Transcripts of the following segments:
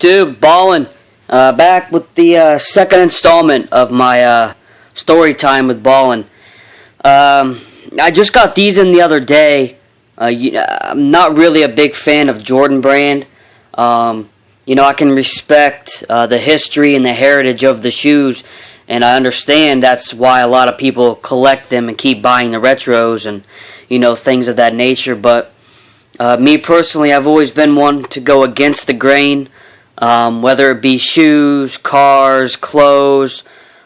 YouTube? Bahllin, back with the second installment of my story time with Bahllin. I just got these in the other day. I'm not really a big fan of Jordan brand. I can respect the history and the heritage of the shoes, and I understand that's why a lot of people collect them and keep buying the retros and things of that nature. But me personally, I've always been one to go against the grain, whether it be shoes, cars, clothes.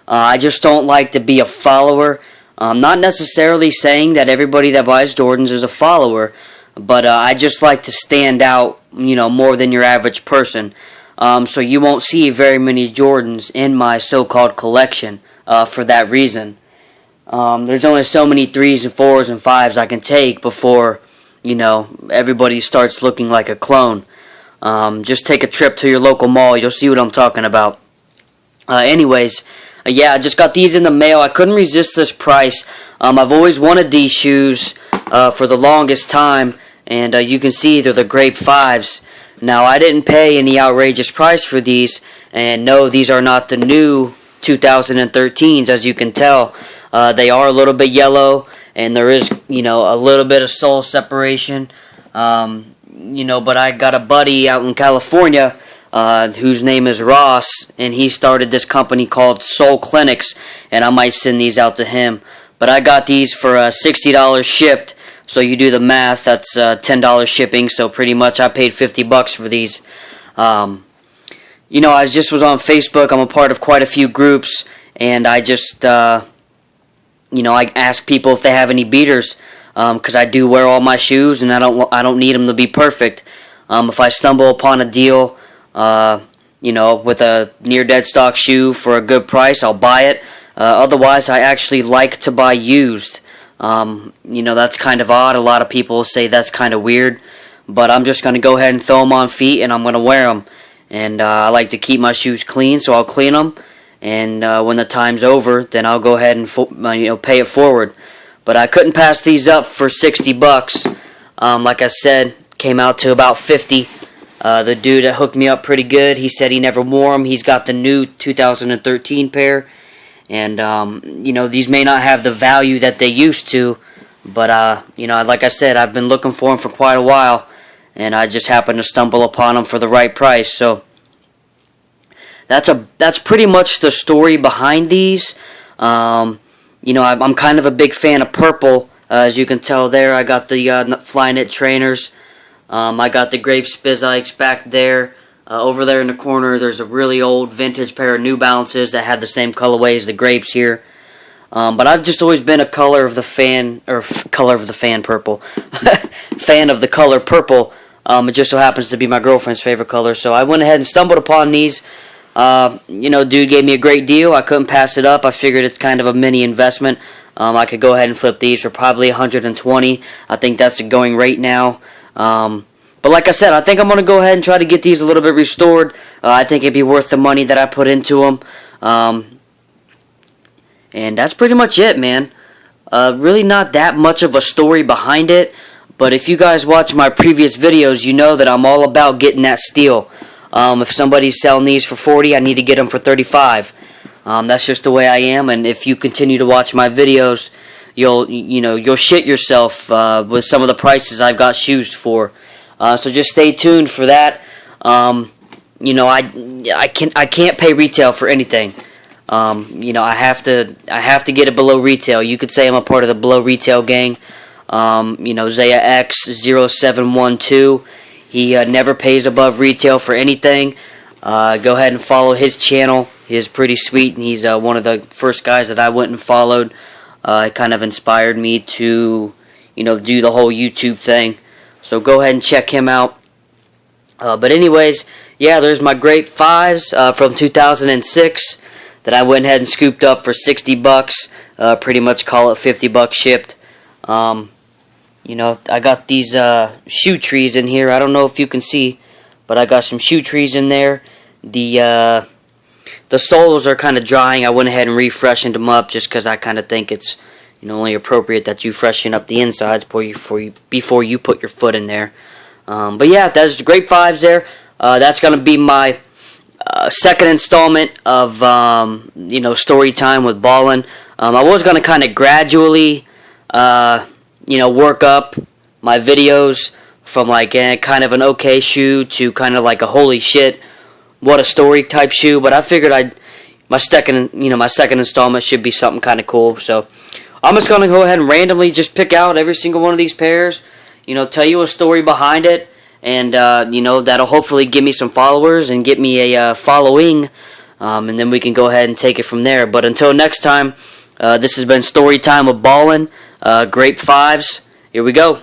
I just don't like to be a follower. I'm not necessarily saying that everybody that buys Jordans is a follower, but I just like to stand out, more than your average person. So you won't see very many Jordans in my so-called collection for that reason. There's only so many 3s and 4s and 5s I can take before, everybody starts looking like a clone. Just take a trip to your local mall. You'll see what I'm talking about. Yeah, I just got these in the mail. I couldn't resist this price. I've always wanted these shoes for the longest time, and you can see they're the Grape 5s. Now, I didn't pay any outrageous price for these, and no, these are not the new 2013s, as you can tell. They are a little bit yellow, and there is, a little bit of sole separation. But I got a buddy out in California whose name is Ross, and he started this company called Soul Clinics, and I might send these out to him. But I got these for $60 shipped, so you do the math, that's $10 shipping, so pretty much I paid $50 for these. I just was on Facebook. I'm a part of quite a few groups, and I just, I ask people if they have any beaters, because I do wear all my shoes, and I don't need them to be perfect. If I stumble upon a deal, with a near dead stock shoe for a good price, I'll buy it. Otherwise, I actually like to buy used. That's kind of odd. A lot of people say that's kind of weird, but I'm just going to go ahead and throw them on feet, and I'm going to wear them. And I like to keep my shoes clean, so I'll clean them. And when the time's over, then I'll go ahead and pay it forward. But I couldn't pass these up for $60. Like I said, came out to about $50. The dude that hooked me up pretty good, he said he never wore them. He's got the new 2013 pair. And, these may not have the value that they used to. But, like I said, I've been looking for them for quite a while. And I just happened to stumble upon them for the right price. So, that's pretty much the story behind these. I'm kind of a big fan of purple. As you can tell there, I got the Flyknit trainers. I got the Grape Spizikes back there. Over there in the corner, there's a really old vintage pair of New Balances that had the same colorway as the Grapes here. But I've just always been a purple. Fan of the color purple. It just so happens to be my girlfriend's favorite color. So I went ahead and stumbled upon these. Dude gave me a great deal. I couldn't pass it up. I figured it's kind of a mini investment. I could go ahead and flip these for probably $120. I think that's the going rate now. But like I said, I think I'm going to go ahead and try to get these a little bit restored. I think it'd be worth the money that I put into them. And that's pretty much it, man. Really not that much of a story behind it. But if you guys watch my previous videos, you know that I'm all about getting that steal. If somebody's selling these for $40, I need to get them for $35. That's just the way I am. And if you continue to watch my videos, you'll shit yourself with some of the prices I've got shoes for. So just stay tuned for that. I can't pay retail for anything. I have to get it below retail. You could say I'm a part of the below retail gang. Zaya X0712. He never pays above retail for anything. Go ahead and follow his channel. He's pretty sweet, and he's one of the first guys that I went and followed. It kind of inspired me to, do the whole YouTube thing. So go ahead and check him out. But anyways, yeah, there's my Grape 5s from 2006 that I went ahead and scooped up for $60. Pretty much call it $50 shipped. I got these shoe trees in here. I don't know if you can see, but I got some shoe trees in there. The soles are kind of drying. I went ahead and refreshened them up just because I kind of think it's only appropriate that you freshen up the insides before you put your foot in there. But yeah, that's the Grape 5s there. That's going to be my second installment of story time with Bahllin. I was gonna kind of gradually work up my videos from like kind of an okay shoe to kind of like a holy shit, what a story type shoe. But I figured my second installment should be something kind of cool. So I'm just gonna go ahead and randomly just pick out every single one of these pairs. Tell you a story behind it, and that'll hopefully give me some followers and get me a following, and then we can go ahead and take it from there. But until next time, this has been Story Time with Bahllin, Grape 5s. Here we go.